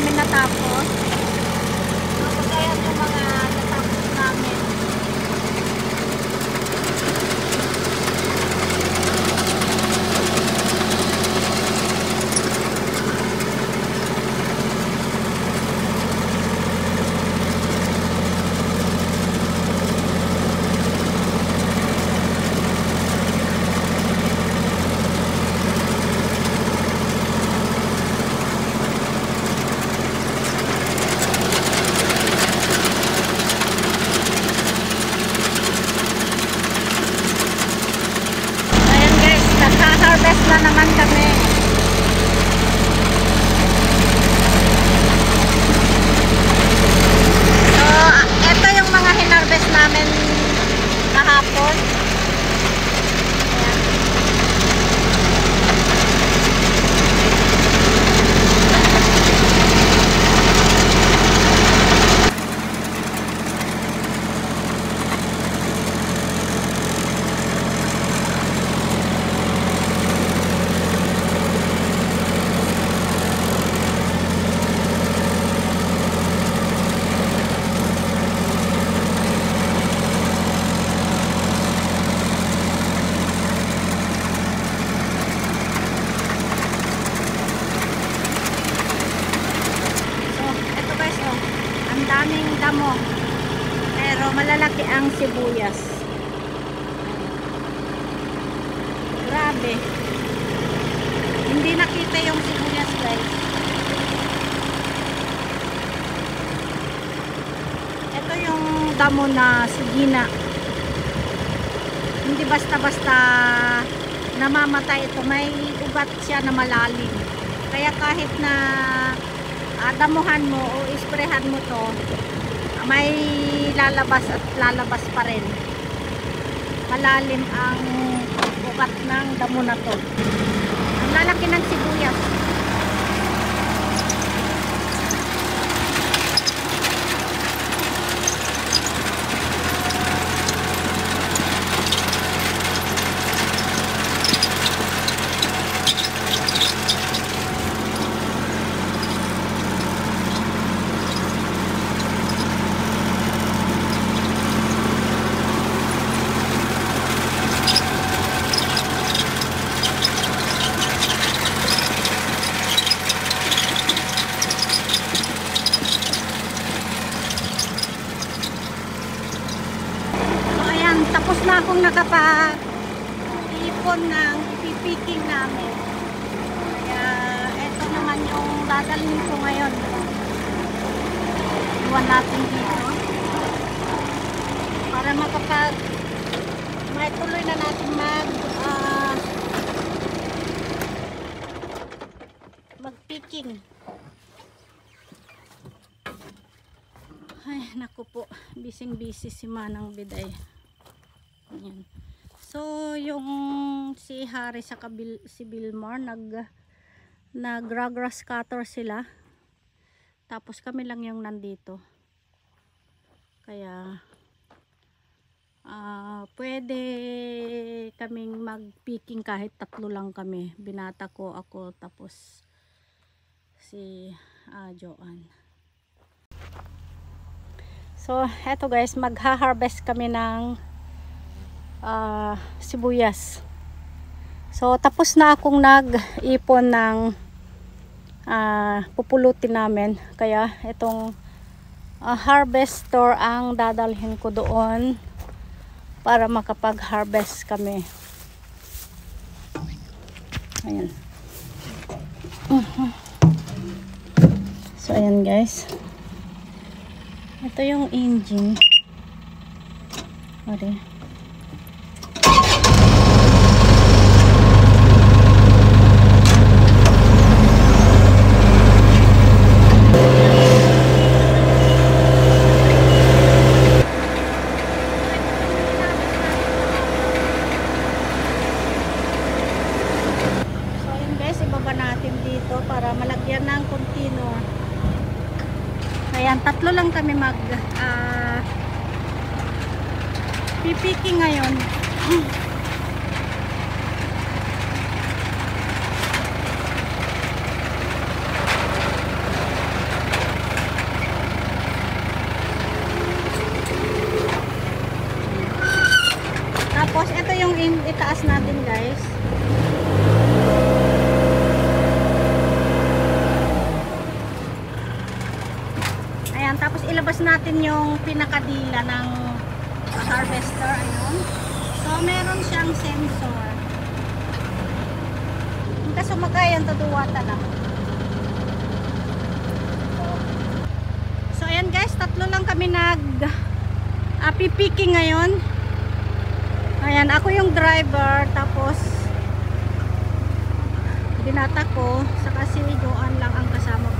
namin natapos. So, kaya yung mga natapos namin. Harvest na naman kami. So, ito yung mga hinarvest namin kahapon. Daming damo, pero malalaki ang sibuyas. Grabe, hindi nakita yung sibuyas, guys. Ito yung damo na sigina, hindi basta-basta namamatay ito, may ugat siya na malalim, kaya kahit na damuhan mo o isprehan mo to, may lalabas at lalabas pa rin. Malalim ang ugat ng damo na to. Ang lalaki ng sibuyas. Tapos na akong nakapag-ipon ng pipiking namin. Kaya ito naman yung dadalhin ko ngayon. Iwan natin dito. Para may tuloy na natin mag-picking. Ay, naku po. Bising-busy si Manang Biday. Ayan. So, yung si Harry sa si Bilmar nag-grass cutter sila. Tapos kami lang yung nandito. Kaya pwede kaming mag-picking kahit tatlo lang kami. Binata ko, ako, tapos si Joanne. So, eto guys, magha-harvest kami ng sibuyas. So tapos na akong nag-ipon ng pupulutin namin, kaya itong harvester ang dadalhin ko doon para makapag-harvest kami. Ayan. So ayan guys, ito yung engine. Okay. Para malagyan ng continuo. Ayan, tatlo lang kami pipiking ngayon. itaas natin guys. Ayan, tapos ilabas natin yung pinakadila ng harvester. Ayun. So, meron siyang sensor. Kaso magayan to duwata lang. So, ayan guys, tatlo lang kami pipiki ngayon. Ayan, ako yung driver, tapos binata ko, saka si Joan lang ang kasama